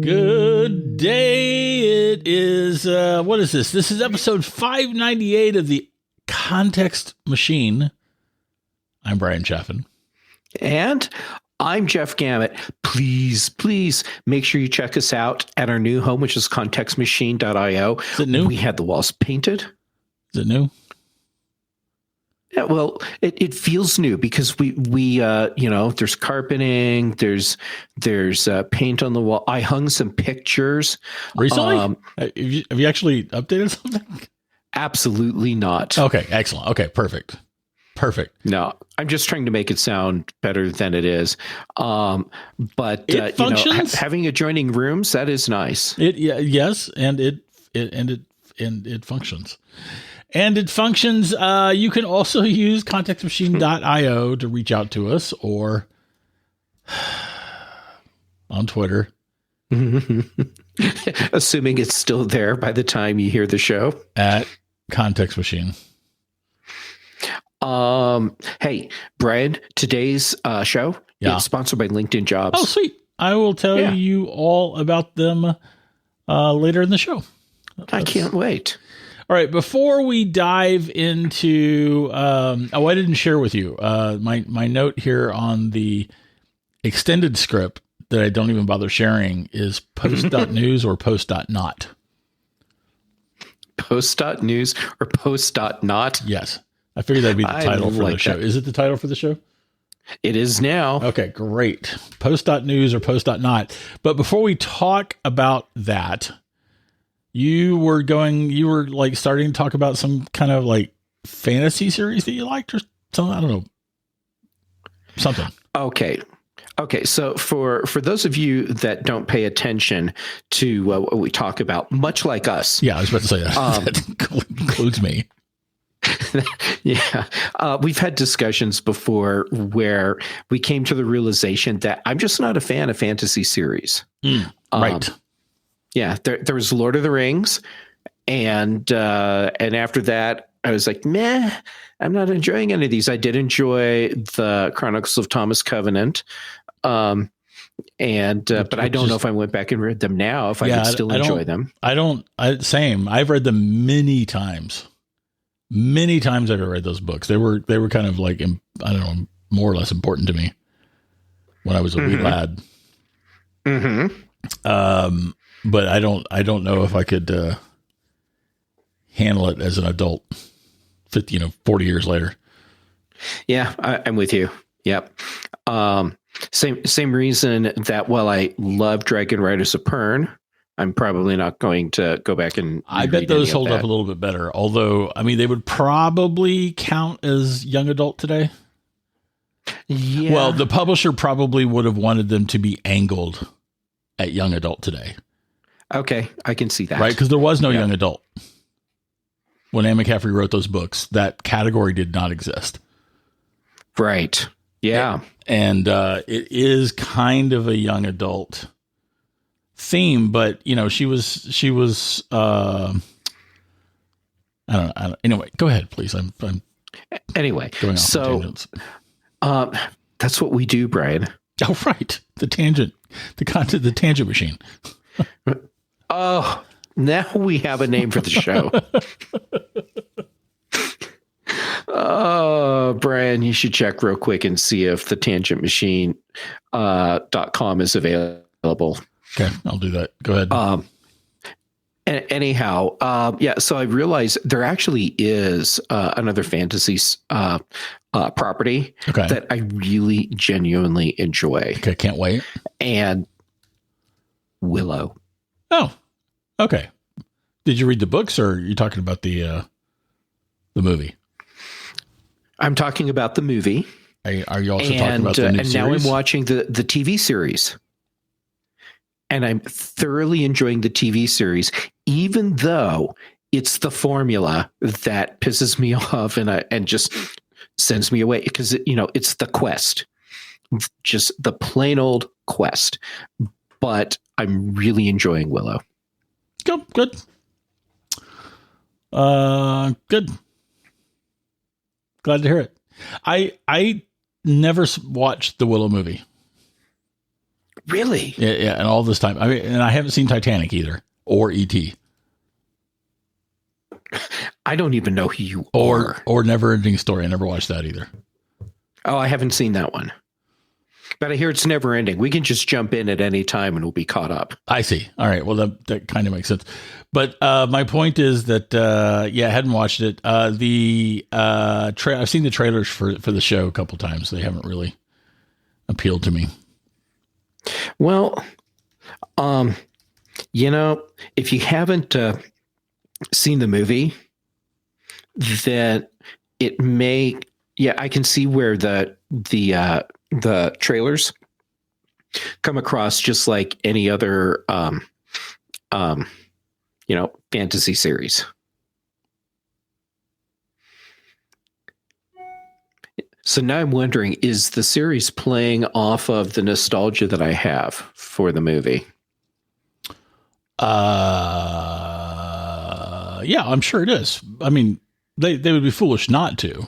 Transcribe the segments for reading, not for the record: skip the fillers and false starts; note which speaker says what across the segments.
Speaker 1: Good day. It is, what is this? This is episode 598 of the Context Machine. I'm Brian Chaffin.
Speaker 2: And I'm Jeff Gamet. Please make sure you check us out at our new home, which is contextmachine.io.
Speaker 1: Is it new?
Speaker 2: We had the walls painted.
Speaker 1: Is it new?
Speaker 2: Yeah, well, it feels new because we there's carpeting, there's paint on the wall. I hung some pictures
Speaker 1: Recently? Have you actually updated something?
Speaker 2: Absolutely not.
Speaker 1: Okay, excellent. Okay, perfect.
Speaker 2: No, I'm just trying to make it sound better than it is. But
Speaker 1: it functions.
Speaker 2: Having adjoining rooms, that is nice.
Speaker 1: Yes, and it functions. And it functions. You can also use contextmachine.io to reach out to us or on Twitter.
Speaker 2: Assuming it's still there by the time you hear the show.
Speaker 1: At Context Machine.
Speaker 2: Hey, Brian, today's show is sponsored by LinkedIn Jobs.
Speaker 1: Oh, sweet. I will tell you all about them later in the show.
Speaker 2: I can't wait.
Speaker 1: All right, before we dive into, I didn't share with you my note here on the extended script that I don't even bother sharing is Post.news or Post.not.
Speaker 2: Post.news or Post.not?
Speaker 1: Yes. I figured that'd be the title for the show.
Speaker 2: That.
Speaker 1: Is it the title for the show?
Speaker 2: It is now.
Speaker 1: Okay, great. Post.news or Post.not. But before we talk about that, you were like starting to talk about some kind of like fantasy series that you liked or something. I don't know. Something.
Speaker 2: Okay. So for those of you that don't pay attention to what we talk about, much like us.
Speaker 1: Yeah, I was about to say that. That includes me.
Speaker 2: Yeah. We've had discussions before where we came to the realization that I'm just not a fan of fantasy series.
Speaker 1: Right.
Speaker 2: Yeah, there was Lord of the Rings, and after that, I was like, meh, I'm not enjoying any of these. I did enjoy the Chronicles of Thomas Covenant, but I don't know if I went back and read them now, if I could still enjoy them.
Speaker 1: Same. I've read them many times. Many times I've read those books. They were kind of like, I don't know, more or less important to me when I was a wee lad. Mm-hmm. But I don't know if I could handle it as an adult 40 years later.
Speaker 2: Yeah, I'm with you. Yep. Same reason that while I love Dragon Riders of Pern, I'm probably not going to go back and
Speaker 1: I bet those hold up a little bit better. Although, I mean, they would probably count as young adult today. Yeah. Well, the publisher probably would have wanted them to be angled at young adult today.
Speaker 2: Okay, I can see that.
Speaker 1: Right, because there was no young adult. When Anne McCaffrey wrote those books, that category did not exist.
Speaker 2: Right. Yeah.
Speaker 1: And it is kind of a young adult theme, but she was I don't know. Anyway, go ahead, please. I'm
Speaker 2: anyway
Speaker 1: going off on tangents.
Speaker 2: That's what we do, Brian.
Speaker 1: Oh, right. The tangent machine.
Speaker 2: Oh, now we have a name for the show. Oh, Brian, you should check real quick and see if the tangentmachine.com is available.
Speaker 1: Okay, I'll do that. Go ahead.
Speaker 2: Anyhow, so I realized there actually is another fantasy property that I really genuinely enjoy.
Speaker 1: Okay, can't wait.
Speaker 2: And Willow.
Speaker 1: Oh, okay. Did you read the books, or are you talking about the movie?
Speaker 2: I'm talking about the movie.
Speaker 1: Are you also talking about the new series?
Speaker 2: And now I'm watching the TV series. And I'm thoroughly enjoying the TV series, even though it's the formula that pisses me off and just sends me away. Because, it's the quest. Just the plain old quest. But I'm really enjoying Willow.
Speaker 1: Good. Good. Glad to hear it. I never watched the Willow movie.
Speaker 2: Really?
Speaker 1: Yeah, yeah, and all this time. I mean, and I haven't seen Titanic either, or E.T.,
Speaker 2: I don't even know who you are.
Speaker 1: or Never-Ending Story. I never watched that either.
Speaker 2: Oh, I haven't seen that one. But I hear it's never ending. We can just jump in at any time and we'll be caught up.
Speaker 1: I see. All right. Well, that kind of makes sense. But my point is that, I hadn't watched it. I've seen the trailers for the show a couple times. They haven't really appealed to me.
Speaker 2: Well, if you haven't seen the movie, then it may, I can see where the trailers come across just like any other, fantasy series. So now I'm wondering, is the series playing off of the nostalgia that I have for the movie?
Speaker 1: Yeah, I'm sure it is. I mean, they would be foolish not to.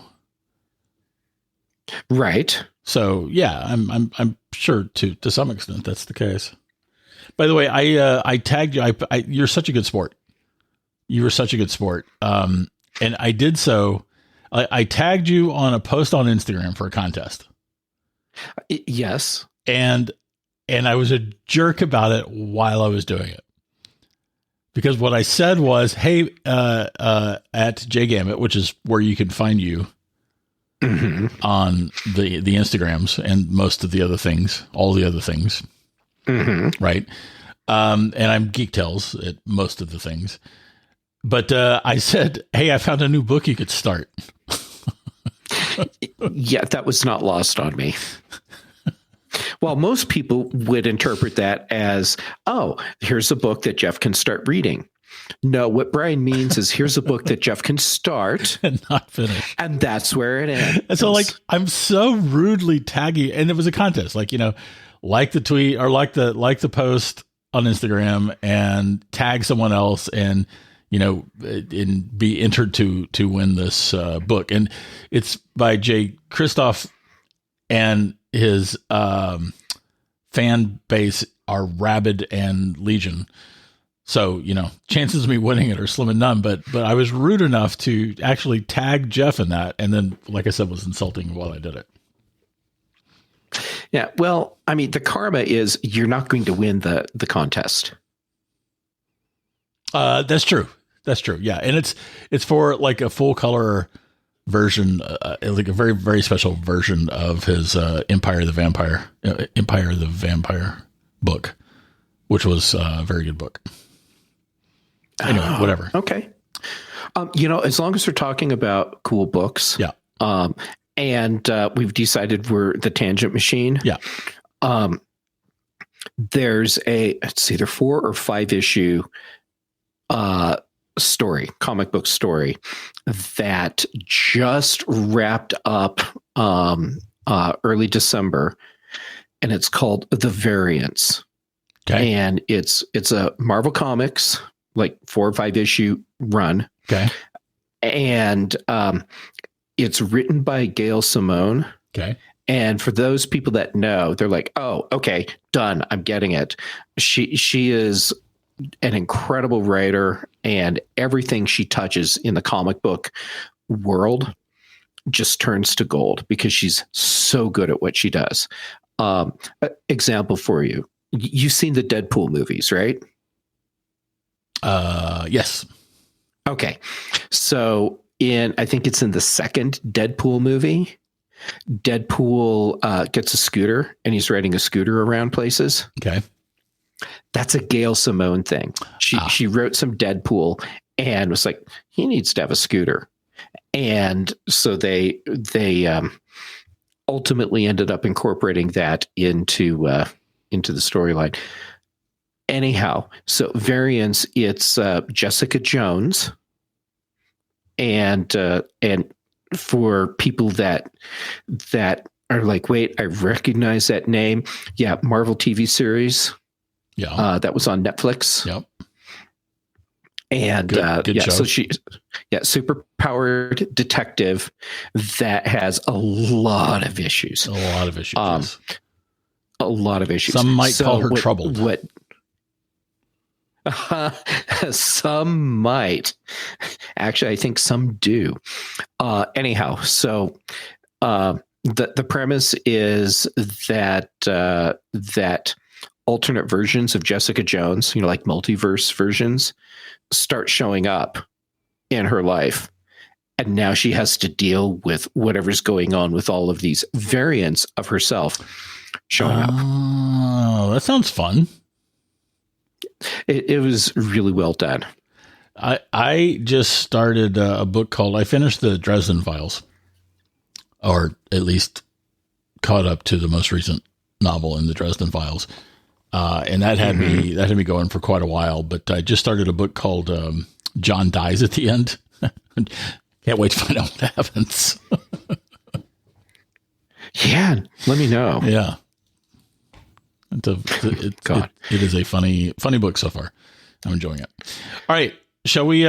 Speaker 2: Right.
Speaker 1: So yeah, I'm sure to some extent that's the case. By the way, I tagged you. You're such a good sport. You were such a good sport. And I did so. I tagged you on a post on Instagram for a contest.
Speaker 2: Yes.
Speaker 1: And I was a jerk about it while I was doing it. Because what I said was, hey, at JGamut, which is where you can find you on the Instagrams and most of the other things, all the other things. Right. And I'm Geek Tales at most of the things. But I said, hey, I found a new book you could start.
Speaker 2: Yeah, that was not lost on me. Well, most people would interpret that as, oh, here's a book that Jeff can start reading. No, what Brian means is here's a book that Jeff can start
Speaker 1: and not finish.
Speaker 2: And that's where it ends.
Speaker 1: And so I'm so rudely tagging, and it was a contest, like the tweet or like the post on Instagram and tag someone else and, and be entered to win this book. And it's by Jay Kristoff, and his fan base are rabid and legion. So, chances of me winning it are slim and none, but I was rude enough to actually tag Jeff in that. And then, like I said, was insulting while I did it.
Speaker 2: Yeah. Well, I mean, the karma is you're not going to win the contest.
Speaker 1: That's true. That's true. Yeah. And it's for like a full color version, like a very, very special version of his Empire the Vampire book, which was a very good book. Anyway, whatever.
Speaker 2: Okay. As long as we're talking about cool books.
Speaker 1: Yeah.
Speaker 2: And we've decided we're the tangent machine.
Speaker 1: Yeah.
Speaker 2: There's it's either 4 or 5 issue comic book story that just wrapped up early December, and it's called The Variants.
Speaker 1: Okay.
Speaker 2: And it's a Marvel Comics, like 4 or 5 issue run.
Speaker 1: Okay.
Speaker 2: And it's written by Gail Simone.
Speaker 1: Okay.
Speaker 2: And for those people that know, they're like, oh, okay, done. I'm getting it. She is an incredible writer, and everything she touches in the comic book world just turns to gold because she's so good at what she does. Example for you. You've seen the Deadpool movies, right?
Speaker 1: Yes.
Speaker 2: Okay. So I think it's in the second Deadpool movie, Deadpool gets a scooter and he's riding a scooter around places.
Speaker 1: Okay.
Speaker 2: That's a Gail Simone thing. She wrote some Deadpool and was like, he needs to have a scooter. And so they ultimately ended up incorporating that into the storyline. Anyhow, so Variants, it's Jessica Jones, and for people that are like, wait, I recognize that name. Yeah, Marvel TV series. Yeah, that was on Netflix.
Speaker 1: Yep.
Speaker 2: And
Speaker 1: good show.
Speaker 2: So super powered detective that has a lot of issues.
Speaker 1: A lot of issues.
Speaker 2: a lot of issues.
Speaker 1: Some might call her troubled.
Speaker 2: What? Some might. Actually, I think some do. Anyhow, so the premise is that that alternate versions of Jessica Jones, like multiverse versions, start showing up in her life. And now she has to deal with whatever's going on with all of these variants of herself showing up.
Speaker 1: Oh, that sounds fun.
Speaker 2: It was really well done.
Speaker 1: I just started a book called, I finished the Dresden Files, or at least caught up to the most recent novel in the Dresden Files. And that had me going for quite a while, but I just started a book called John Dies at the End. Can't wait to find out what happens.
Speaker 2: Yeah, let me know.
Speaker 1: Yeah. It is a funny book so far. I'm enjoying it. All right. Shall we,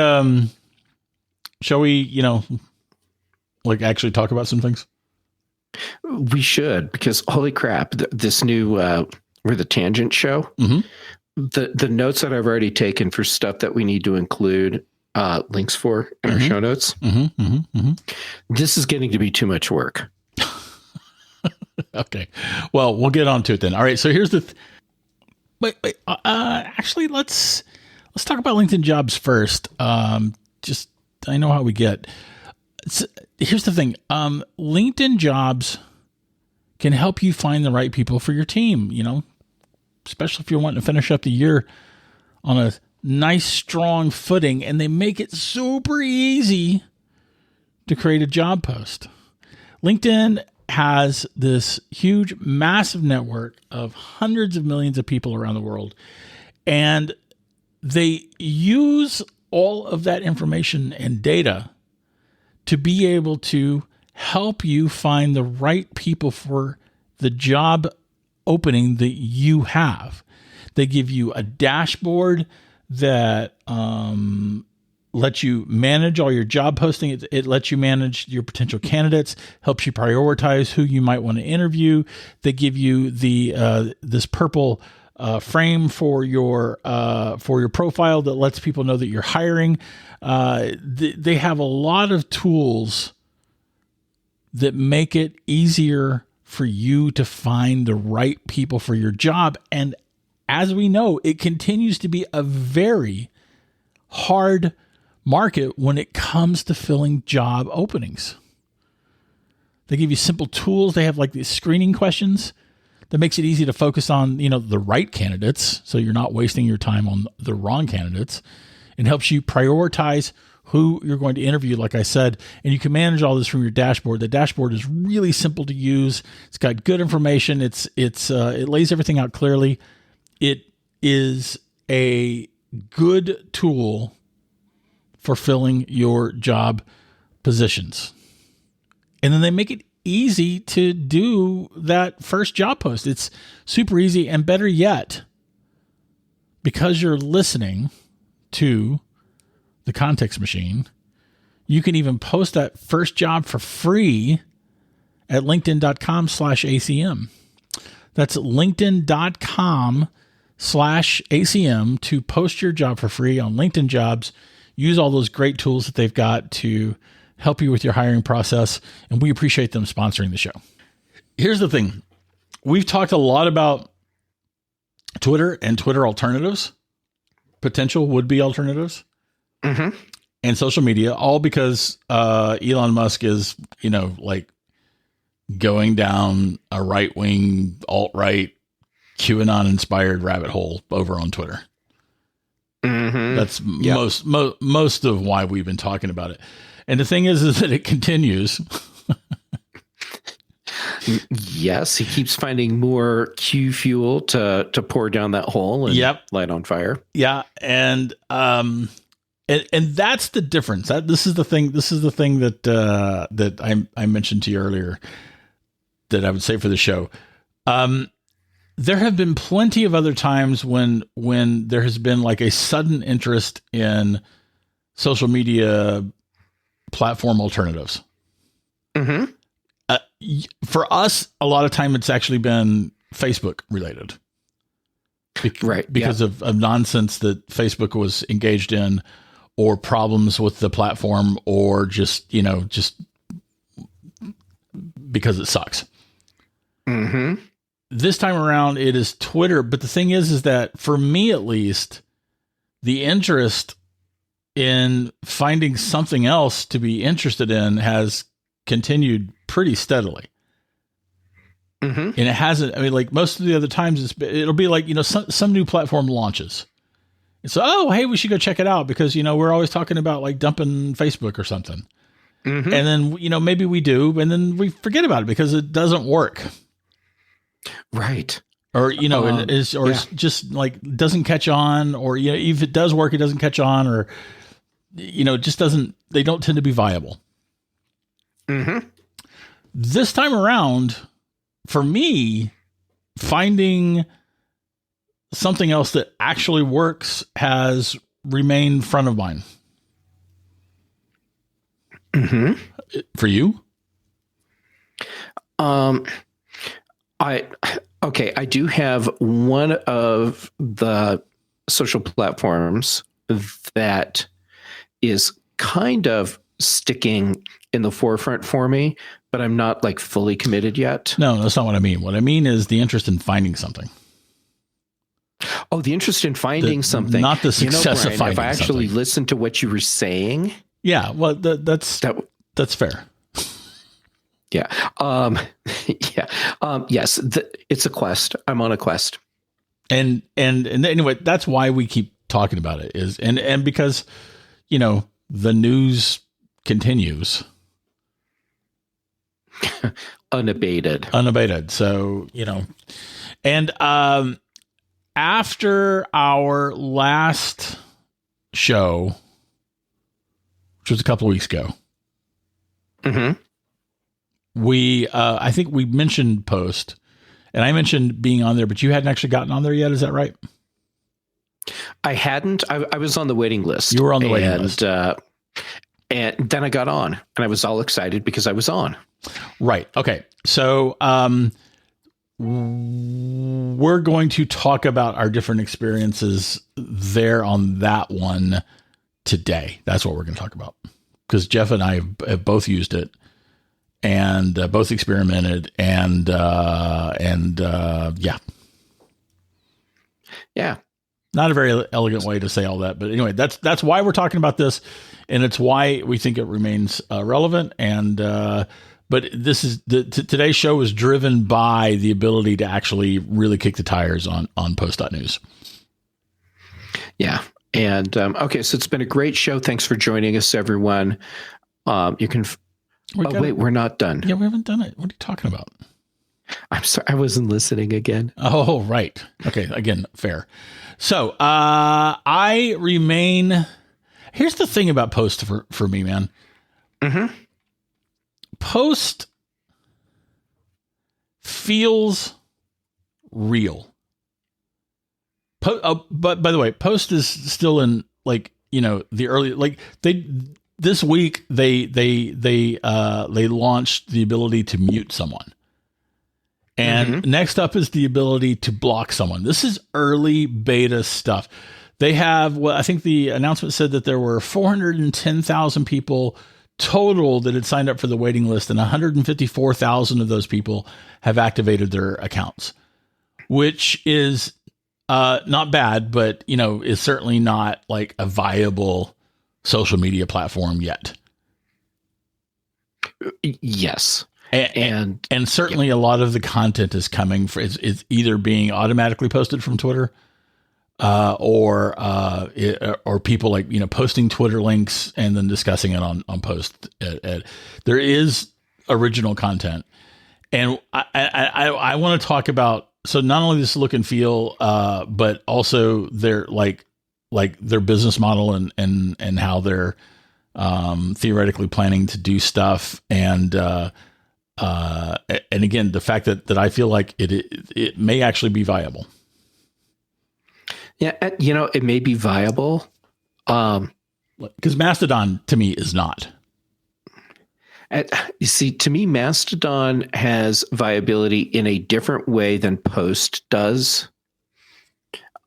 Speaker 1: like actually talk about some things?
Speaker 2: We should, because holy crap, this new, we're the Tangent Show.
Speaker 1: Mm-hmm.
Speaker 2: The notes that I've already taken for stuff that we need to include links for in our show notes. This is getting to be too much work.
Speaker 1: Okay. Well, we'll get on to it then. All right. So here's the, actually let's talk about LinkedIn jobs first. Just, I know how we get. Here's the thing. LinkedIn jobs can help you find the right people for your team, especially if you're wanting to finish up the year on a nice, strong footing, and they make it super easy to create a job post. LinkedIn has this huge, massive network of hundreds of millions of people around the world, and they use all of that information and data to be able to help you find the right people for the job opening that you have. They give you a dashboard that lets you manage all your job posting. It lets you manage your potential candidates, helps you prioritize who you might want to interview. They give you the this purple frame for your profile that lets people know that you're hiring. They have a lot of tools that make it easier for you to find the right people for your job. And as we know, it continues to be a very hard market when it comes to filling job openings. They give you simple tools. They have like these screening questions that makes it easy to focus on, the right candidates. So you're not wasting your time on the wrong candidates. It helps you prioritize who you're going to interview, like I said, and you can manage all this from your dashboard. The dashboard is really simple to use. It's got good information. It lays everything out clearly. It is a good tool for filling your job positions. And then they make it easy to do that first job post. It's super easy, and better yet, because you're listening to the context machine, you can even post that first job for free at linkedin.com/ACM. That's linkedin.com/ACM to post your job for free on LinkedIn Jobs. Use all those great tools that they've got to help you with your hiring process, and we appreciate them sponsoring the show. Here's the thing. We've talked a lot about Twitter and Twitter alternatives, potential would-be alternatives, and social media, all because Elon Musk is, going down a right-wing, alt-right, QAnon-inspired rabbit hole over on Twitter. That's most of why we've been talking about it. And the thing is that it continues.
Speaker 2: Yes, he keeps finding more Q fuel to pour down that hole and light on fire.
Speaker 1: Yeah, and that's the difference. This is the thing that I mentioned to you earlier that I would say for the show. There have been plenty of other times when there has been like a sudden interest in social media platform alternatives. For us, a lot of time it's actually been Facebook related.
Speaker 2: Right.
Speaker 1: Because of nonsense that Facebook was engaged in, or problems with the platform, or just because it sucks.
Speaker 2: Mm-hmm.
Speaker 1: This time around, it is Twitter. But the thing is that for me, at least, the interest in finding something else to be interested in has continued pretty steadily.
Speaker 2: Mm-hmm.
Speaker 1: And it hasn't, I mean, like most of the other times it'll be like, some new platform launches. And so, oh, hey, we should go check it out because, we're always talking about like dumping Facebook or something.
Speaker 2: Mm-hmm.
Speaker 1: And then, maybe we do, and then we forget about it because it doesn't work.
Speaker 2: Right.
Speaker 1: Or, it's just like doesn't catch on, or, if it does work, it doesn't catch on, or, it just doesn't, they don't tend to be viable.
Speaker 2: Mm-hmm.
Speaker 1: This time around, for me, finding something else that actually works has remained front of mind.
Speaker 2: Mm-hmm.
Speaker 1: For you?
Speaker 2: I do have one of the social platforms that is kind of sticking in the forefront for me, but I'm not like fully committed yet.
Speaker 1: No, that's not what I mean. What I mean is the interest in finding something.
Speaker 2: Oh, the interest in finding something,
Speaker 1: not the success
Speaker 2: Brian,
Speaker 1: of finding.
Speaker 2: If I actually
Speaker 1: something.
Speaker 2: listened to what you were saying,
Speaker 1: well, that's fair.
Speaker 2: Yeah. Yes. It's a quest. I'm on a quest.
Speaker 1: And anyway, that's why we keep talking about it and because, the news continues.
Speaker 2: Unabated.
Speaker 1: So, and, after our last show, which was a couple of weeks ago,
Speaker 2: mm-hmm.
Speaker 1: I think we mentioned Post, and I mentioned being on there, but you hadn't actually gotten on there yet. Is that right?
Speaker 2: I hadn't. I was on the waiting list.
Speaker 1: You were on the waiting list.
Speaker 2: And then I got on, and I was all excited because I was on.
Speaker 1: Right. Okay. So we're going to talk about our different experiences there on that one today. That's what we're going to talk about, because Jeff and I have both used it. And both experimented, and yeah. Not a very elegant way to say all that, but anyway, that's why we're talking about this, and it's why we think it remains relevant. And but this is today's show is driven by the ability to actually really kick the tires on Post.news.
Speaker 2: Yeah, and okay, so it's been a great show. Thanks for joining us, everyone. You can. We're not done.
Speaker 1: Yeah, we haven't done it. What are you talking about?
Speaker 2: I'm sorry, I wasn't listening again.
Speaker 1: Oh, right. Okay, again, fair. So, I remain. Here's the thing about Post for me, man.
Speaker 2: Mm-hmm.
Speaker 1: Post feels real. But by the way, Post is still in the early this week they launched the ability to mute someone. And next up is the ability to block someone. This is early beta stuff. They have, I think the announcement said that there were 410,000 people total that had signed up for the waiting list, and 154,000 of those people have activated their accounts, which is not bad, but is certainly not like a viable social media platform yet.
Speaker 2: Yes.
Speaker 1: And certainly a lot of the content is coming for it's either being automatically posted from Twitter, or people posting Twitter links and then discussing it on Post. There is original content, and I want to talk about, so not only this look and feel, but also their their business model and how they're theoretically planning to do stuff, and again, the fact that I feel like it may actually be viable.
Speaker 2: Yeah, it may be viable.
Speaker 1: Because Mastodon to me is not.
Speaker 2: You see, to me, Mastodon has viability in a different way than Post does.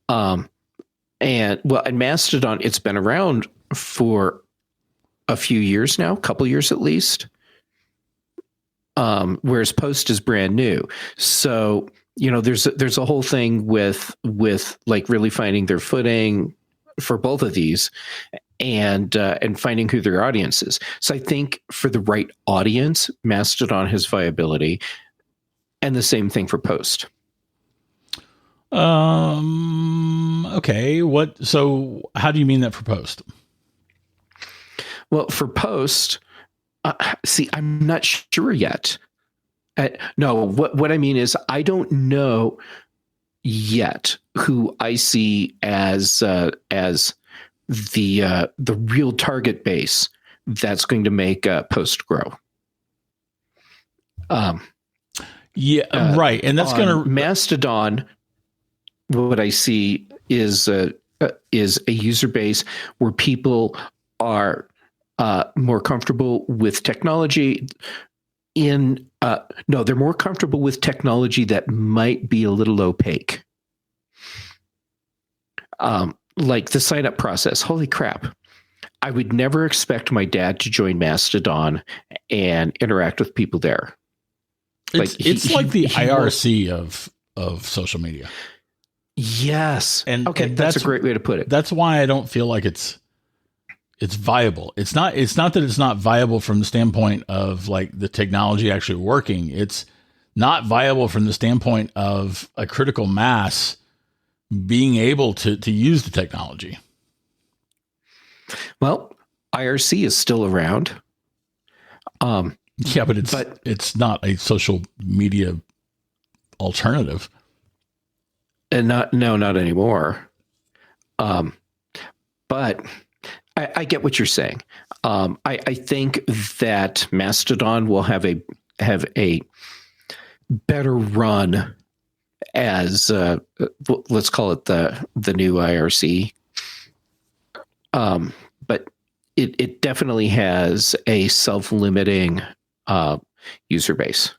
Speaker 2: And Mastodon, it's been around for a few years now, a couple years at least. Whereas Post is brand new. So, there's a whole thing with like really finding their footing for both of these, and finding who their audience is. So I think for the right audience, Mastodon has viability, and the same thing for Post.
Speaker 1: Okay. So how do you mean that for Post?
Speaker 2: Well, for Post, I'm not sure yet. No, what I mean is I don't know yet who I see as the real target base that's going to make Post grow.
Speaker 1: Right, and that's going to
Speaker 2: Mastodon. What I see is a user base where people are more comfortable with technology. They're more comfortable with technology that might be a little opaque. Like the sign up process. Holy crap. I would never expect my dad to join Mastodon and interact with people there.
Speaker 1: It's like the IRC of social media.
Speaker 2: Yes.
Speaker 1: And
Speaker 2: that's a great way to put it.
Speaker 1: That's why I don't feel like it's viable. It's not that it's not viable from the standpoint of like the technology actually working. It's not viable from the standpoint of a critical mass being able to use the technology.
Speaker 2: Well, IRC is still around.
Speaker 1: Yeah, but it's not a social media alternative.
Speaker 2: And not anymore. But I get what you're saying. I think that Mastodon will have a better run as let's call it the new IRC. But it definitely has a self-limiting user base.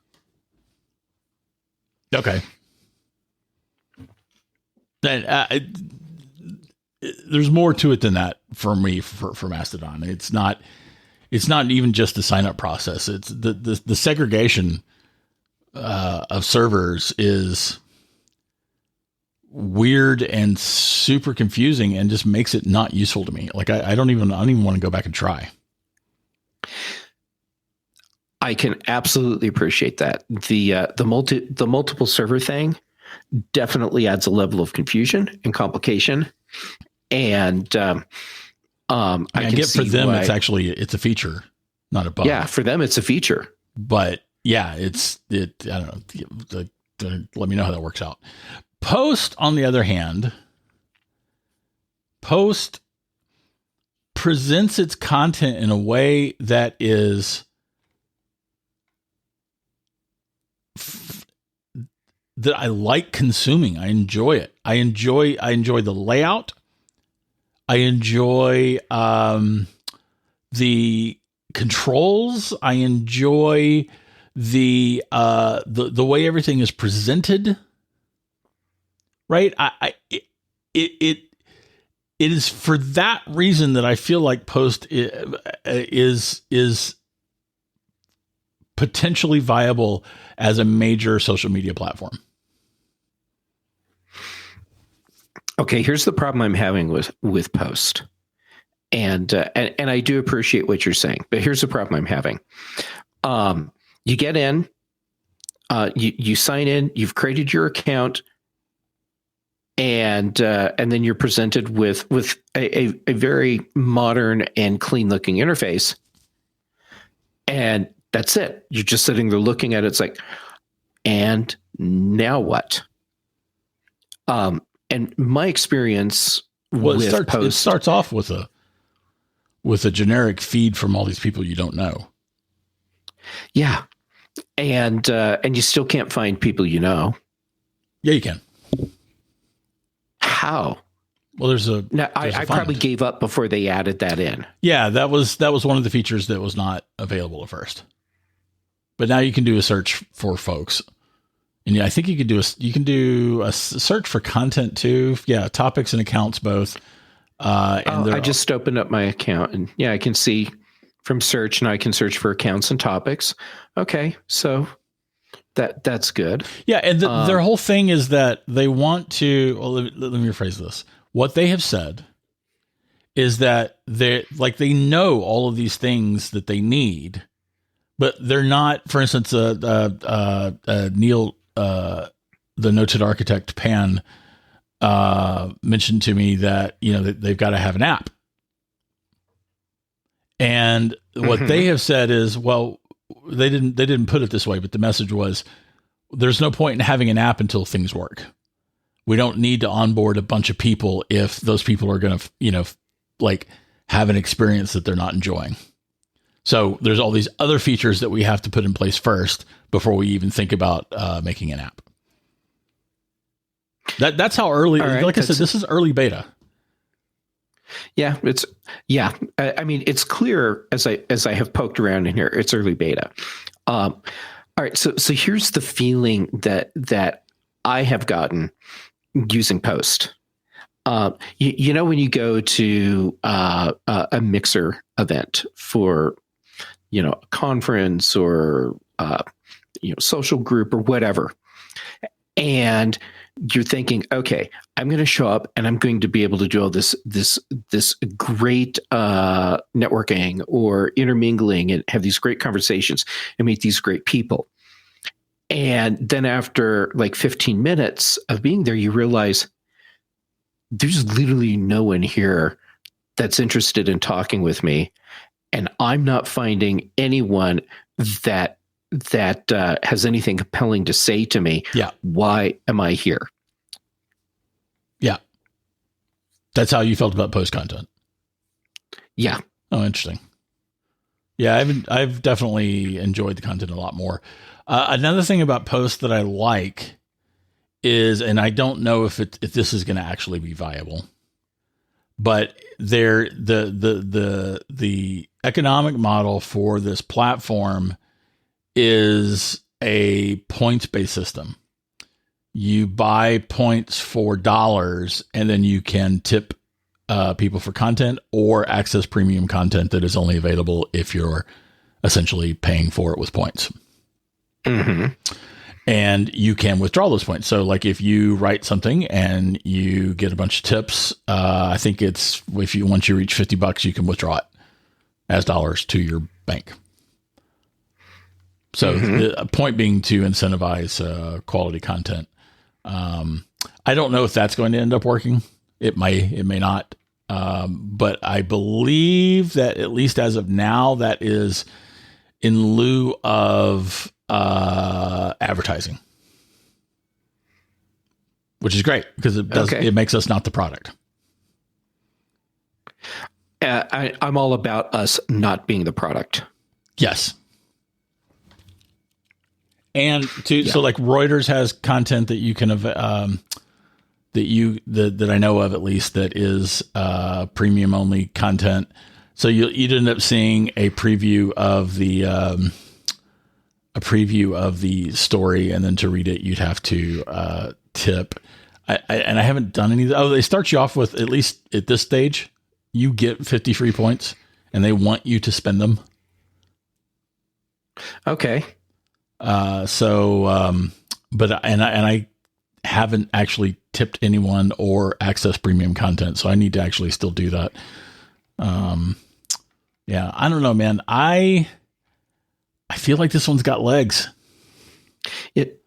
Speaker 1: Okay. And there's more to it than that for me for Mastodon. It's not even just the sign up process. It's the segregation of servers is weird and super confusing and just makes it not useful to me. Like I don't even want to go back and try.
Speaker 2: I can absolutely appreciate that. The multiple server thing definitely adds a level of confusion and complication. And I
Speaker 1: get for them it's a feature, not a bug.
Speaker 2: Yeah, for them it's a feature.
Speaker 1: But yeah, I don't know. Let me know how that works out. Post, on the other hand, Post presents its content in a way that is that I like consuming. I enjoy it. I enjoy the layout. I enjoy the controls. I enjoy the way everything is presented. Right? It is for that reason that I feel like Post is potentially viable as a major social media platform.
Speaker 2: Okay, here's the problem I'm having with Post, and I do appreciate what you're saying, but here's the problem I'm having. You get in, you sign in, you've created your account, and then you're presented with a very modern and clean looking interface, and that's it. You're just sitting there looking at it. It's like, and now what? And my experience with Post,
Speaker 1: it starts off with a generic feed from all these people you don't know.
Speaker 2: Yeah, and you still can't find people you know.
Speaker 1: Yeah, you can.
Speaker 2: How?
Speaker 1: Well, there's
Speaker 2: I probably gave up before they added that in.
Speaker 1: Yeah, that was one of the features that was not available at first. But now you can do a search for folks. And yeah, I think you can do a search for content too. Yeah, topics and accounts both.
Speaker 2: I just opened up my account and I can see from search, and I can search for accounts and topics. Okay, so that's good.
Speaker 1: Yeah, and their whole thing is that they want to. Well, let me rephrase this. What they have said is that they know all of these things that they need, but they're not. For instance, Neil, the noted architect Pan, mentioned to me that they've got to have an app. And what they have said is, well, they didn't put it this way, but the message was, there's no point in having an app until things work. We don't need to onboard a bunch of people if those people are going to, have an experience that they're not enjoying. So there's all these other features that we have to put in place first before we even think about making an app. That's how early, right, like I said, this is early beta.
Speaker 2: Yeah, I mean, it's clear as I have poked around in here, it's early beta. All right, so here's the feeling that I have gotten using Post. When you go to a Mixer event for a conference or social group or whatever, and you're thinking, okay, I'm going to show up and I'm going to be able to do all this great networking or intermingling and have these great conversations and meet these great people. And then after like 15 minutes of being there, you realize there's literally no one here that's interested in talking with me. And I'm not finding anyone that has anything compelling to say to me.
Speaker 1: Yeah.
Speaker 2: Why am I here?
Speaker 1: Yeah. That's how you felt about Post content.
Speaker 2: Yeah.
Speaker 1: Oh, interesting. Yeah. I've definitely enjoyed the content a lot more. Another thing about Post that I like is, and I don't know if this is going to actually be viable, but the economic model for this platform is a points-based system. You buy points for dollars, and then you can tip people for content or access premium content that is only available if you're essentially paying for it with points.
Speaker 2: Mm-hmm.
Speaker 1: And you can withdraw those points. So like if you write something and you get a bunch of tips, I think it's once you reach $50, you can withdraw it as dollars to your bank. So the point being to incentivize quality content. I don't know if that's going to end up working. It may not. But I believe that at least as of now, that is in lieu of advertising, which is great because it makes us not the product.
Speaker 2: I'm all about us not being the product.
Speaker 1: Yes. And so like Reuters has content that you can that I know of, at least, that is premium only content. So you'd end up seeing a preview of the story, and then to read it, you'd have to tip. I haven't done any. They start you off with, at least at this stage, you get 50 free points, and they want you to spend them.
Speaker 2: Okay.
Speaker 1: But I haven't actually tipped anyone or accessed premium content, so I need to actually still do that. Yeah, I don't know, man. I feel like this one's got legs.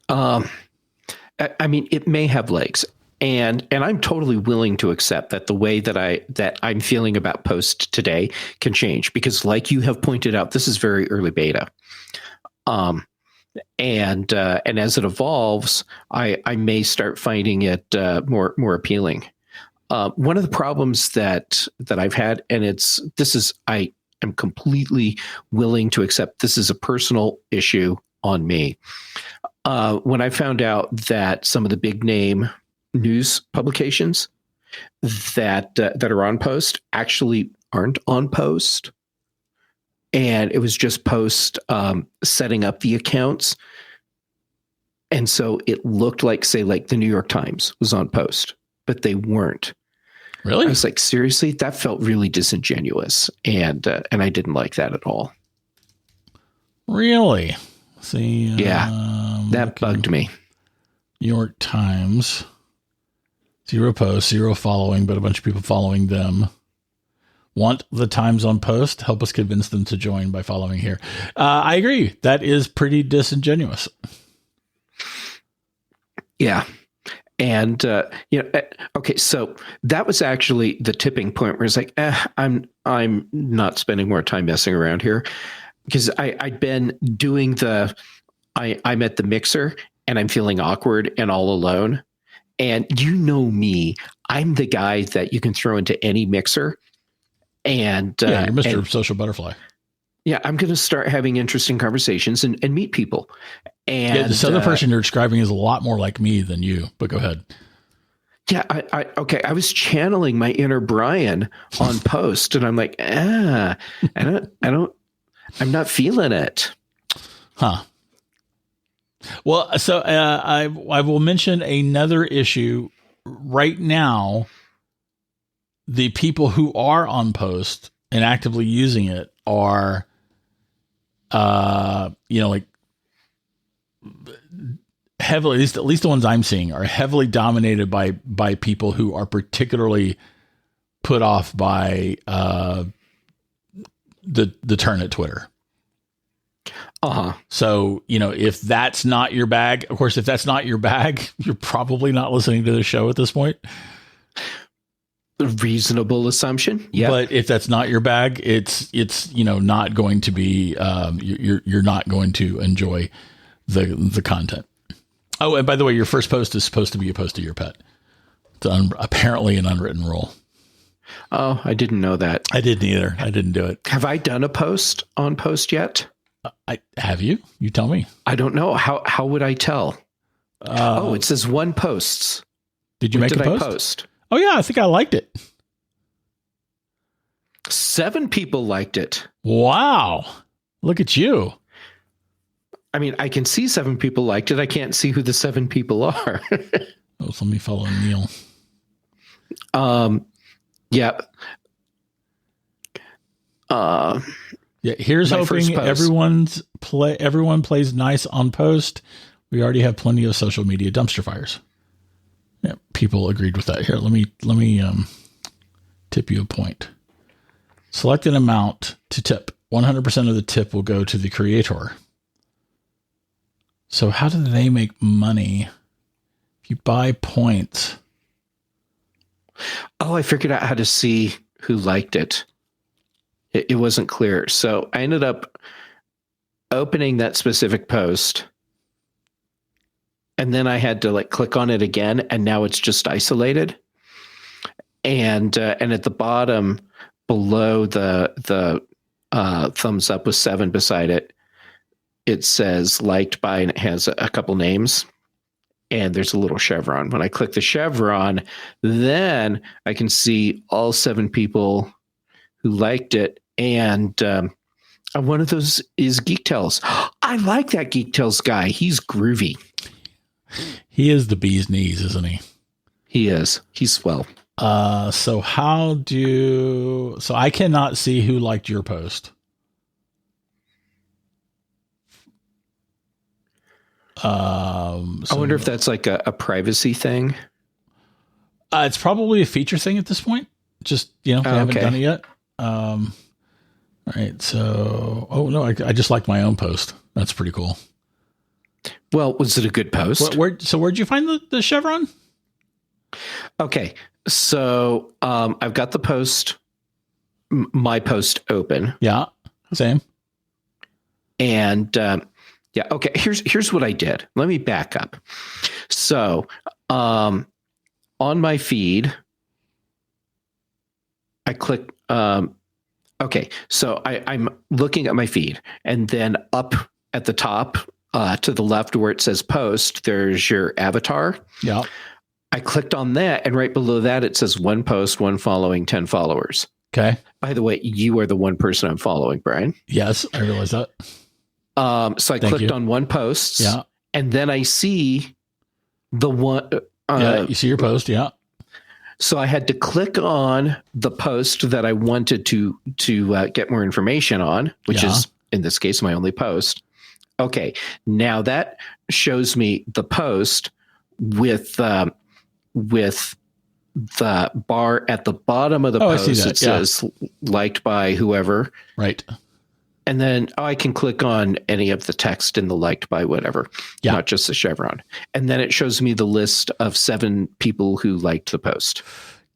Speaker 2: I mean, it may have legs, and I'm totally willing to accept that the way that I'm feeling about Post today can change, because, like you have pointed out, this is very early beta. And as it evolves, I may start finding it more appealing. One of the problems that I've had, and I am completely willing to accept this is a personal issue on me. When I found out that some of the big name news publications that are on Post actually aren't on Post. And it was just Post setting up the accounts. And so it looked like, say, like the New York Times was on Post, but they weren't.
Speaker 1: Really?
Speaker 2: I was like, seriously? That felt really disingenuous. And I didn't like that at all.
Speaker 1: Really? See,
Speaker 2: yeah, that bugged me.
Speaker 1: New York Times, 0 posts, 0 following, but a bunch of people following them. Want the Times on Post? Help us convince them to join by following here. I agree. That is pretty disingenuous.
Speaker 2: Yeah. And, okay, so that was actually the tipping point where it's like, I'm not spending more time messing around here, because I'd been doing I'm at the mixer and I'm feeling awkward and all alone. And you know me, I'm the guy that you can throw into any mixer. And
Speaker 1: you're Mr. Social Butterfly.
Speaker 2: Yeah, I'm going to start having interesting conversations and meet people. And
Speaker 1: this other person you're describing is a lot more like me than you, but go ahead.
Speaker 2: Yeah, I was channeling my inner Brian on Post, and I'm like, I'm not feeling it.
Speaker 1: Huh. Well, so I will mention another issue right now. The people who are on Post and actively using it are, like heavily, at least the ones I'm seeing are heavily dominated by people who are particularly put off by the turn at Twitter. So, if that's not your bag, of course, if that's not your bag, you're probably not listening to the show at this point.
Speaker 2: Reasonable assumption. Yeah.
Speaker 1: But if that's not your bag, it's not going to be, you're not going to enjoy the content. Oh, and by the way, your first post is supposed to be a post to your pet. It's apparently an unwritten rule.
Speaker 2: Oh, I didn't know that.
Speaker 1: I didn't either. I didn't do it.
Speaker 2: Have I done a post on Post yet?
Speaker 1: Have you? You tell me.
Speaker 2: I don't know. How would I tell? It says 1 posts.
Speaker 1: Did you make a post?
Speaker 2: I post?
Speaker 1: Oh yeah, I think I liked it.
Speaker 2: 7 people liked it.
Speaker 1: Wow. Look at you.
Speaker 2: I mean, I can see 7 people liked it. I can't see who the 7 people are.
Speaker 1: Let me follow Neil.
Speaker 2: Yeah.
Speaker 1: Yeah. Here's hoping everyone plays nice on Post. We already have plenty of social media dumpster fires. Yeah, people agreed with that. Here, let me tip you a point. Select an amount to tip. 100% of the tip will go to the creator. So how do they make money? If you buy points.
Speaker 2: Oh, I figured out how to see who liked it. It wasn't clear. So I ended up opening that specific post. And then I had to click on it again, and now it's just isolated. And at the bottom below the thumbs up with 7 beside it, it says liked by, and it has a couple names. And there's a little chevron. When I click the chevron, then I can see all 7 people who liked it. And one of those is Geek Tales. I like that Geek Tales guy. He's groovy.
Speaker 1: He is the bee's knees, isn't he?
Speaker 2: He is. He's swell.
Speaker 1: So I cannot see who liked your post.
Speaker 2: I wonder if that's like a privacy thing.
Speaker 1: It's probably a feature thing at this point. Just, they haven't done it yet. All right. So, I just liked my own post. That's pretty cool.
Speaker 2: Well, was it a good post?
Speaker 1: Where'd you find the chevron?
Speaker 2: Okay. So, I've got the post, my post open.
Speaker 1: Yeah. Same.
Speaker 2: And, yeah. Okay. Here's what I did. Let me back up. So, on my feed, I click, okay. So I'm looking at my feed, and then up at the top, to the left where it says post, there's your avatar.
Speaker 1: Yeah.
Speaker 2: I clicked on that, and right below that, it says 1 post, 1 following, 10 followers.
Speaker 1: Okay.
Speaker 2: By the way, you are the one person I'm following, Brian.
Speaker 1: Yes, I realize that.
Speaker 2: So I clicked on 1 post, and then I see the one.
Speaker 1: You see your post, yeah.
Speaker 2: So I had to click on the post that I wanted to get more information on, which is, in this case, my only post. Okay, now that shows me the post with the bar at the bottom of the post. It says liked by whoever.
Speaker 1: Right.
Speaker 2: And then I can click on any of the text in the liked by whatever, not just the chevron. And then it shows me the list of 7 people who liked the post.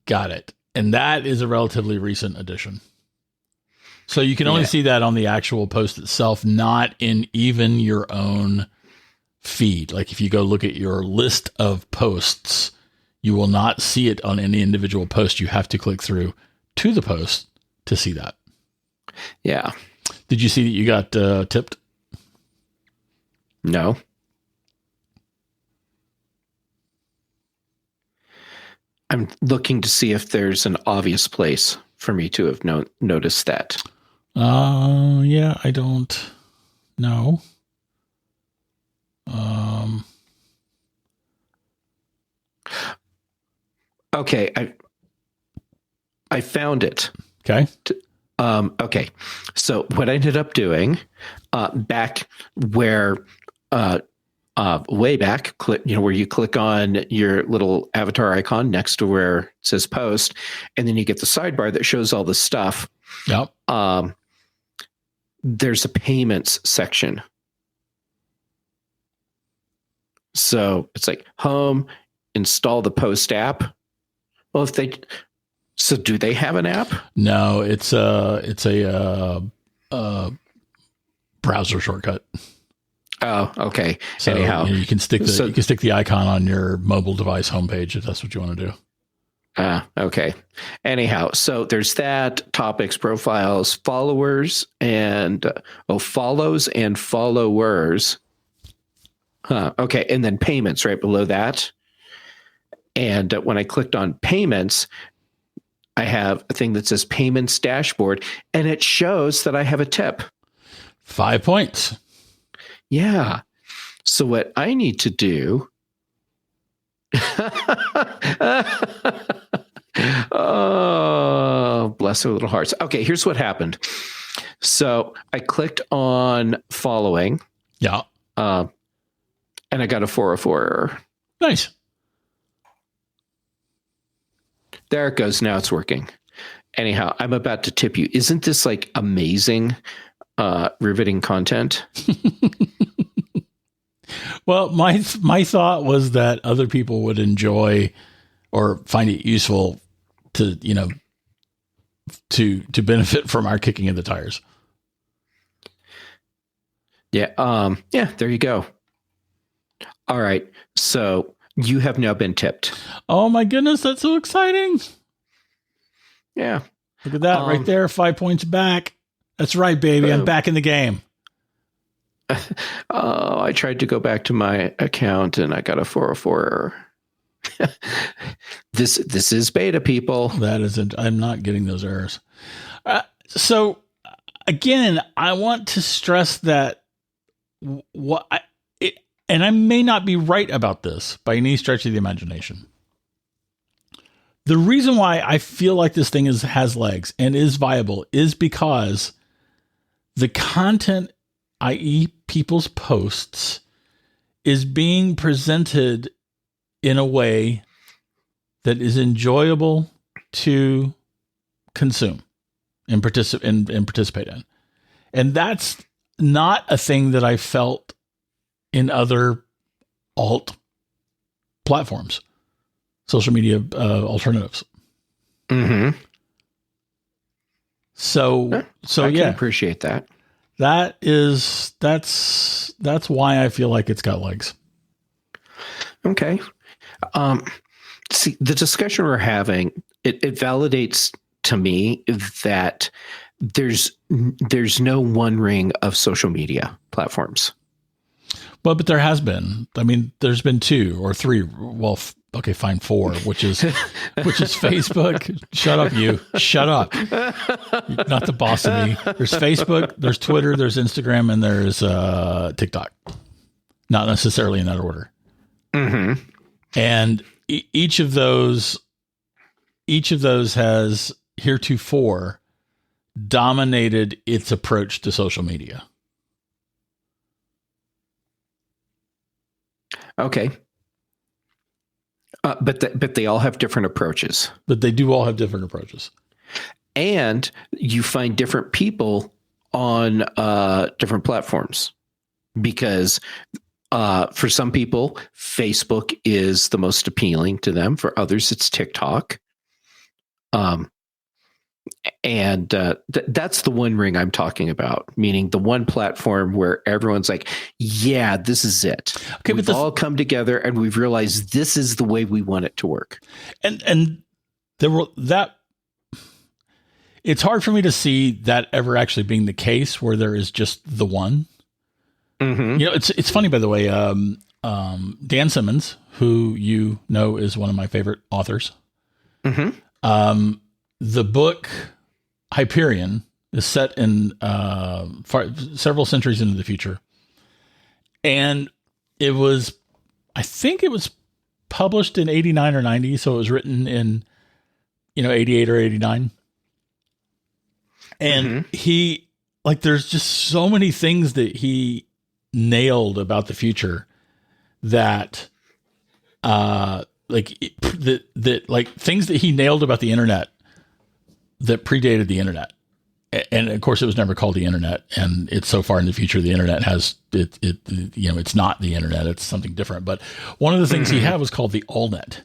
Speaker 1: Got it. And that is a relatively recent addition. So you can only see that on the actual post itself, not in even your own feed. Like if you go look at your list of posts, you will not see it on any individual post. You have to click through to the post to see that.
Speaker 2: Yeah.
Speaker 1: Did you see that you got tipped?
Speaker 2: No. I'm looking to see if there's an obvious place for me to have noticed that.
Speaker 1: Yeah, I don't know.
Speaker 2: Okay, I found it.
Speaker 1: Okay.
Speaker 2: Okay. So what I ended up doing back where way back, where you click on your little avatar icon next to where it says post, and then you get the sidebar that shows all the stuff.
Speaker 1: Yep.
Speaker 2: There's a payments section. So it's like home, install the Post app. Well, so do they have an app?
Speaker 1: No, it's a browser shortcut.
Speaker 2: Oh, okay.
Speaker 1: So
Speaker 2: anyhow,
Speaker 1: you can stick the icon on your mobile device homepage if that's what you want to do.
Speaker 2: Okay. Anyhow, so there's that, topics, profiles, followers, and follows and followers. Okay, and then payments right below that. And when I clicked on payments, I have a thing that says payments dashboard, and it shows that I have a tip.
Speaker 1: 5 points.
Speaker 2: Yeah. So what I need to do. Oh, bless their little hearts. Okay, here's what happened. So I clicked on following.
Speaker 1: Yeah.
Speaker 2: And I got a 404 error.
Speaker 1: Nice.
Speaker 2: There it goes. Now it's working. Anyhow, I'm about to tip you. Isn't this like amazing, riveting content?
Speaker 1: Well, my thought was that other people would enjoy or find it useful to benefit from our kicking of the tires.
Speaker 2: Yeah. Yeah. There you go. All right. So you have now been tipped.
Speaker 1: Oh my goodness, that's so exciting!
Speaker 2: Yeah.
Speaker 1: Look at that right there. 5 points back. That's right, baby. I'm back in the game.
Speaker 2: I tried to go back to my account and I got a 404 error. This is beta, people.
Speaker 1: I'm not getting those errors. So again, I want to stress that and I may not be right about this by any stretch of the imagination. The reason why I feel like this thing has legs and is viable is because the content, i.e. people's posts, is being presented in a way that is enjoyable to consume and participate in. And that's not a thing that I felt in other alt platforms, social media alternatives.
Speaker 2: Mm-hmm.
Speaker 1: So
Speaker 2: I can appreciate that.
Speaker 1: That's why I feel like it's got legs.
Speaker 2: Okay. See, the discussion we're having, it validates to me that there's no one ring of social media platforms.
Speaker 1: But there has been. I mean, there's been 2 or 3. Well, okay, fine, 4, which is Facebook. Shut up, you. Shut up. You're not the boss of me. There's Facebook, there's Twitter, there's Instagram, and there's TikTok. Not necessarily in that order.
Speaker 2: Mm-hmm.
Speaker 1: And each of those has heretofore dominated its approach to social media.
Speaker 2: Okay. But they all have different approaches.
Speaker 1: But they do all have different approaches.
Speaker 2: And you find different people on different platforms, because for some people, Facebook is the most appealing to them. For others, it's TikTok. And that's the one ring I'm talking about, meaning the one platform where everyone's like, yeah, this is it. Okay, we've all come together and we've realized this is the way we want it to work.
Speaker 1: And there were that. It's hard for me to see that ever actually being the case where there is just the one.
Speaker 2: Mm-hmm.
Speaker 1: You know, it's funny, by the way, Dan Simmons, who you know is one of my favorite authors.
Speaker 2: Mm-hmm.
Speaker 1: The book Hyperion is set in several centuries into the future. And I think it was published in 89 or 90. So it was written in, 88 or 89. And there's just so many things that he nailed about the future that, things that he nailed about the internet that predated the internet. And of course it was never called the internet, and it's so far in the future, the internet has it's not the internet, it's something different. But one of the things he had was called the AllNet.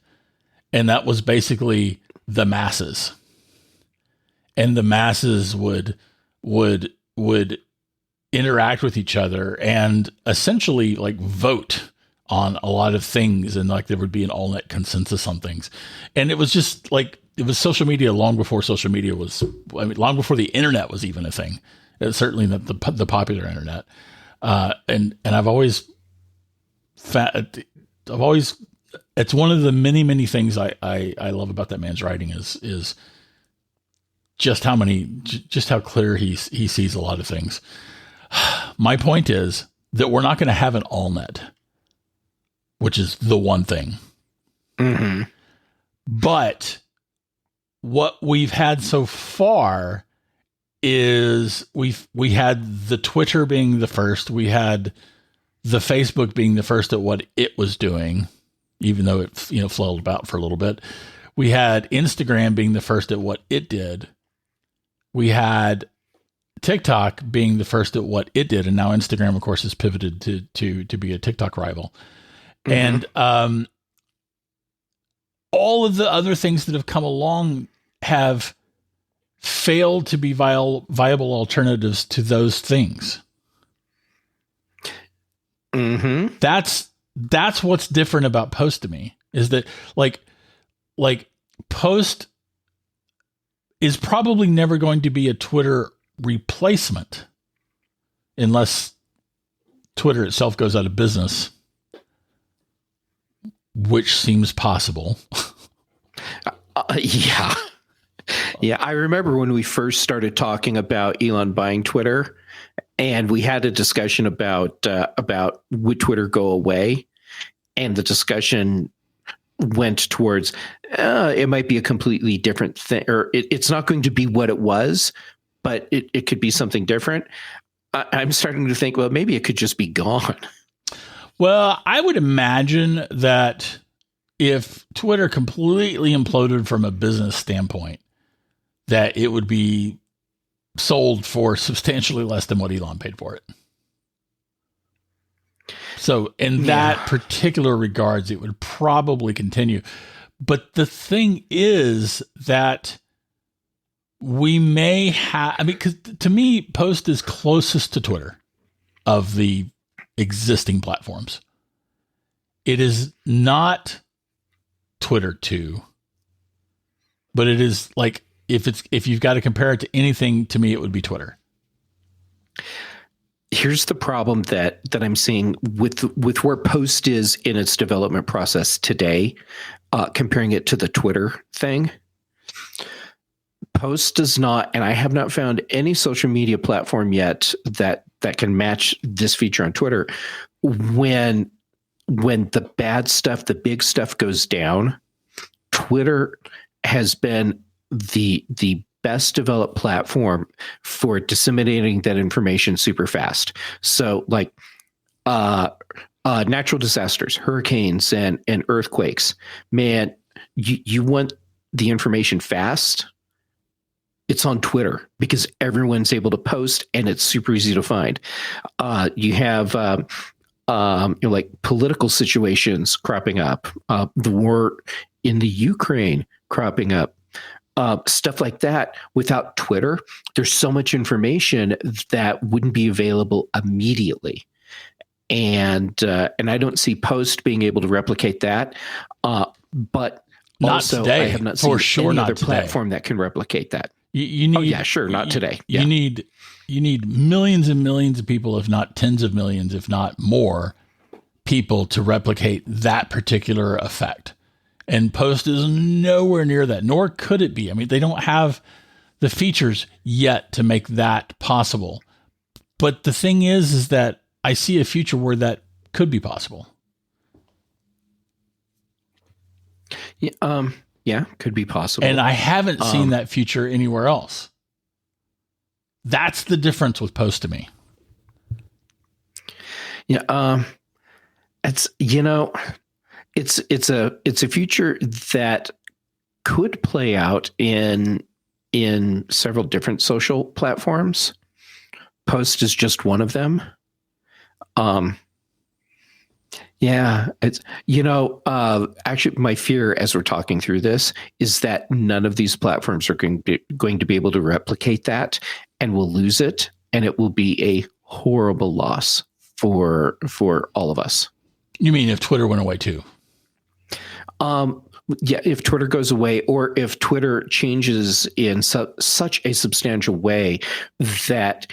Speaker 1: And that was basically the masses. And the masses would interact with each other and essentially vote on a lot of things. And there would be an AllNet consensus on things. And it was just it was social media long before social media was, long before the internet was even a thing. It's certainly not the popular internet. And I've always, it's one of the many, many things I love about that man's writing is just how clear he sees a lot of things. My point is that we're not going to have an AllNet, which is the one thing.
Speaker 2: Mm-hmm.
Speaker 1: But what we've had so far is we had the Twitter being the first. We had the Facebook being the first at what it was doing, even though it flailed about for a little bit. We had Instagram being the first at what it did. We had TikTok being the first at what it did, and now Instagram, of course, has pivoted to be a TikTok rival. Mm-hmm. And all of the other things that have come along have failed to be viable alternatives to those things.
Speaker 2: Mm-hmm.
Speaker 1: That's what's different about Post to me, is that like Post is probably never going to be a Twitter replacement unless Twitter itself goes out of business, which seems possible.
Speaker 2: Yeah. Yeah. I remember when we first started talking about Elon buying Twitter, and we had a discussion about would Twitter go away? And the discussion went towards, it might be a completely different thing, or it's not going to be what it was, but it could be something different. I'm starting to think, well, maybe it could just be gone.
Speaker 1: Well, I would imagine that if Twitter completely imploded from a business standpoint, that it would be sold for substantially less than what Elon paid for it. So in that particular regards, it would probably continue. But the thing is that we may have, because to me, Post is closest to Twitter of the existing platforms. It is not Twitter 2, but it is if you've got to compare it to anything, to me, it would be Twitter.
Speaker 2: Here's the problem that I'm seeing with where Post is in its development process today, comparing it to the Twitter thing. Post does not, and I have not found any social media platform yet that can match this feature on Twitter. When the bad stuff, the big stuff goes down, Twitter has been the best developed platform for disseminating that information super fast. So like natural disasters, hurricanes and earthquakes, man, you want the information fast, it's on Twitter because everyone's able to post and it's super easy to find. You have like political situations cropping up, the war in the Ukraine cropping up, stuff like that. Without Twitter, there's so much information that wouldn't be available immediately. And I don't see Post being able to replicate that. But
Speaker 1: not
Speaker 2: also,
Speaker 1: today,
Speaker 2: I have not seen any other
Speaker 1: today.
Speaker 2: platform that can replicate that.
Speaker 1: You need,
Speaker 2: not today. Yeah.
Speaker 1: You need millions and millions of people, if not tens of millions, if not more people to replicate that particular effect. And Post is nowhere near that, nor could it be. I mean, they don't have the features yet to make that possible. But the thing is that I see a future where that could be possible.
Speaker 2: Yeah, could be possible.
Speaker 1: And I haven't seen that future anywhere else. That's the difference with Post to me.
Speaker 2: Yeah, it's a future that could play out in several different social platforms. Post is just one of them. Yeah, it's, actually my fear as we're talking through this is that none of these platforms are going to be able to replicate that, and we'll lose it, and it will be a horrible loss for all of us.
Speaker 1: You mean if Twitter went away too?
Speaker 2: Yeah, if Twitter goes away, or if Twitter changes in such a substantial way that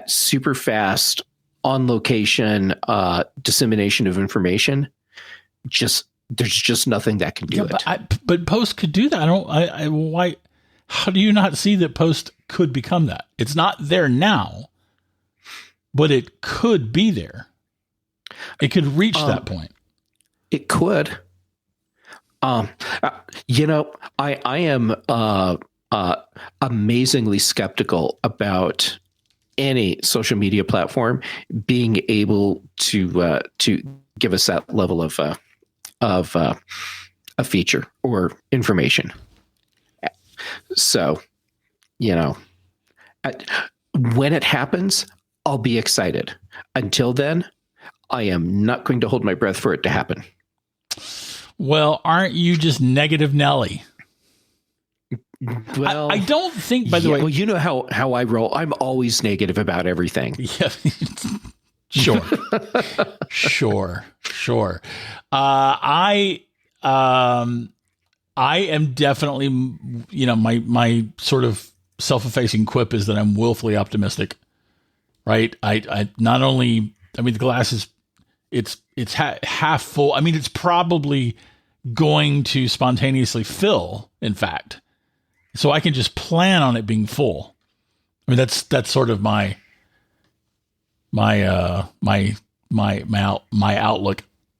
Speaker 2: super fast on location dissemination of information, there's just nothing that can do it.
Speaker 1: But Post could do that. Why? How do you not see that Post could become that? It's not there now, but it could be there. It could reach that point.
Speaker 2: It could. I am amazingly skeptical about any social media platform being able to give us that level of a feature or information. So, when it happens, I'll be excited. Until then, I am not going to hold my breath for it to happen.
Speaker 1: Well, aren't you just negative Nelly?
Speaker 2: Well,
Speaker 1: I don't think, by the way.
Speaker 2: Well, you know how I roll. I'm always negative about everything.
Speaker 1: Yeah, sure. Sure. I am definitely, my sort of self-effacing quip is that I'm willfully optimistic, right? I not only, the glass is, it's half full. I mean, it's probably going to spontaneously fill, in fact. So I can just plan on it being full. I mean, that's sort of my outlook.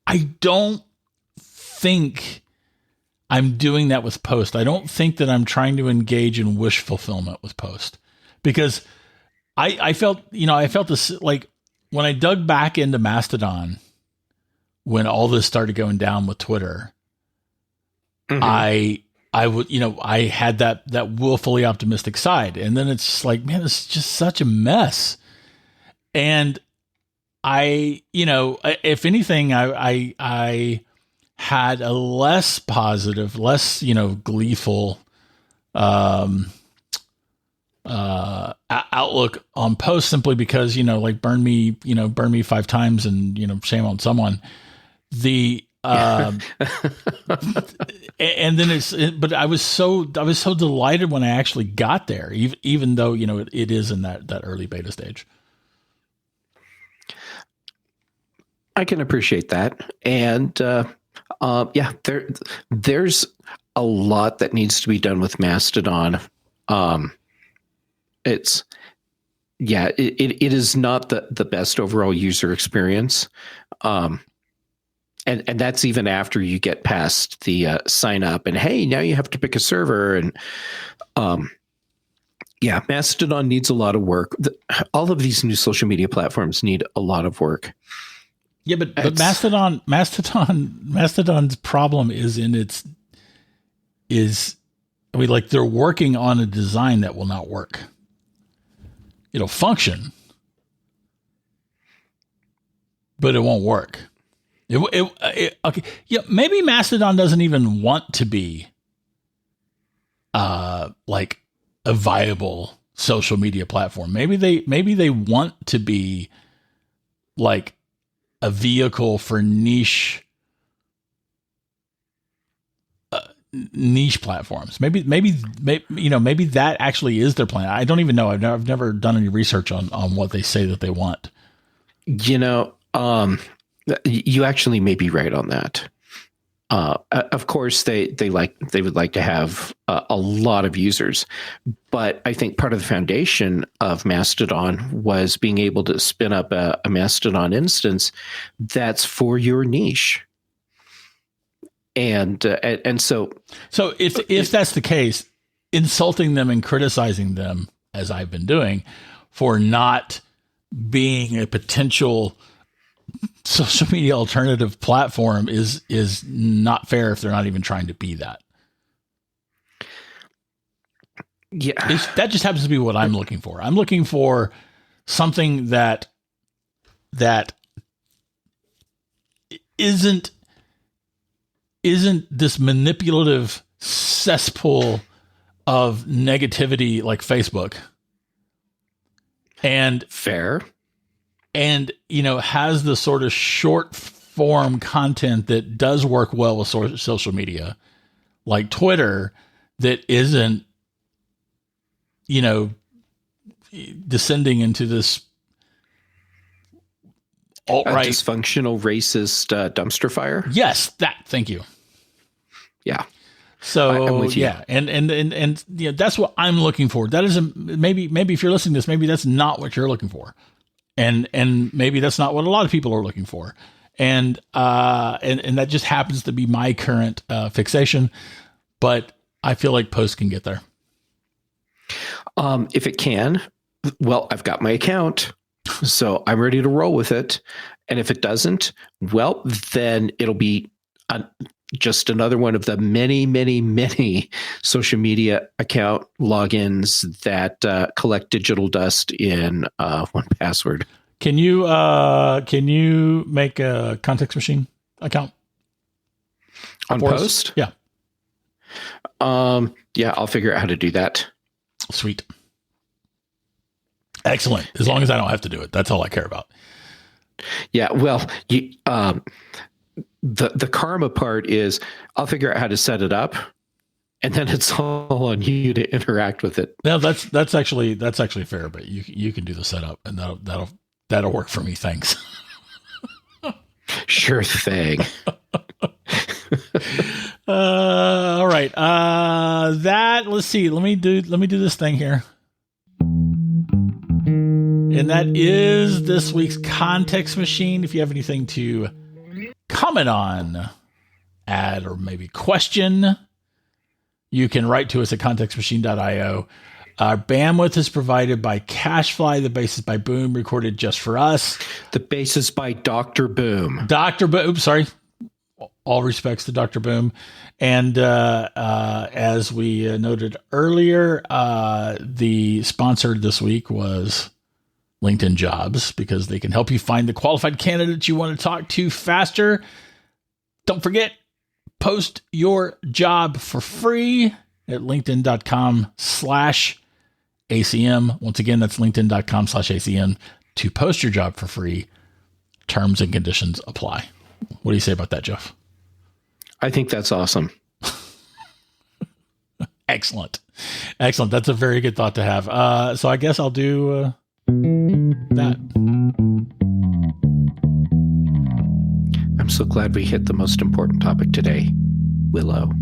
Speaker 1: I don't think I'm doing that with Post. I don't think that I'm trying to engage in wish fulfillment with Post, because I felt this, like when I dug back into Mastodon, when all this started going down with Twitter, I had that willfully optimistic side. And then it's just like, man, this is just such a mess. And if anything, I had a less positive, less, gleeful, outlook on Post, simply because, like burn me 5 times and, shame on someone. And then but I was so delighted when I actually got there, even though, it is in that early beta stage.
Speaker 2: I can appreciate that. And yeah, there's a lot that needs to be done with Mastodon. It is not the best overall user experience. And that's even after you get past the sign up and, hey, now you have to pick a server. And yeah, Mastodon needs a lot of work. All of these new social media platforms need a lot of work.
Speaker 1: Yeah, but Mastodon's problem is like they're working on a design that will not work. It'll function, but it won't work. Okay. Yeah, maybe Mastodon doesn't even want to be like a viable social media platform. Maybe they want to be like a vehicle for niche platforms. Maybe that actually is their plan. I don't even know. I've never done any research on what they say that they want.
Speaker 2: You actually may be right on that. Of course, they would like to have a lot of users, but I think part of the foundation of Mastodon was being able to spin up a Mastodon instance that's for your niche. And so
Speaker 1: if that's the case, insulting them and criticizing them, as I've been doing, for not being a potential social media alternative platform is not fair if they're not even trying to be that.
Speaker 2: Yeah,
Speaker 1: that just happens to be what I'm looking for. I'm looking for something that isn't this manipulative cesspool of negativity like Facebook. And
Speaker 2: fair.
Speaker 1: And, has the sort of short form content that does work well with social media, like Twitter, that isn't, descending into this alt-right,
Speaker 2: dysfunctional, racist dumpster fire.
Speaker 1: Yes, thank you.
Speaker 2: Yeah.
Speaker 1: So
Speaker 2: I'm with you.
Speaker 1: Yeah, and that's what I'm looking for. That is maybe if you're listening to this, maybe that's not what you're looking for. And maybe that's not what a lot of people are looking for. And that just happens to be my current fixation, but I feel like Post can get there.
Speaker 2: If it can, well, I've got my account, so I'm ready to roll with it. And if it doesn't, well, then it'll be just another one of the many, many, many social media account logins that collect digital dust in 1Password.
Speaker 1: Can you make a context machine account
Speaker 2: on Post?
Speaker 1: Yeah.
Speaker 2: Yeah, I'll figure out how to do that.
Speaker 1: Sweet. Excellent. As long as I don't have to do it. That's all I care about.
Speaker 2: Yeah. Well, the karma part is I'll figure out how to set it up, and then it's all on you to interact with it.
Speaker 1: No, that's actually fair, but you can do the setup, and that'll work for me. Thanks.
Speaker 2: Sure thing.
Speaker 1: All right. Let's see. Let me do this thing here. And that is this week's context machine. If you have anything to comment on, add, or maybe question, you can write to us at contextmachine.io. Our bandwidth is provided by CacheFly. The bass is by Boom, recorded just for us.
Speaker 2: The bass is by Dr. Boom.
Speaker 1: Dr. Boom. Oops, sorry. All respects to Dr. Boom. And as we noted earlier, the sponsor this week was LinkedIn Jobs, because they can help you find the qualified candidates you want to talk to faster. Don't forget, post your job for free at linkedin.com/ACM. Once again, that's linkedin.com/ACM to post your job for free. Terms and conditions apply. What do you say about that, Jeff?
Speaker 2: I think that's awesome.
Speaker 1: Excellent. That's a very good thought to have. So I guess I'll do that.
Speaker 2: I'm so glad we hit the most important topic today, Willow.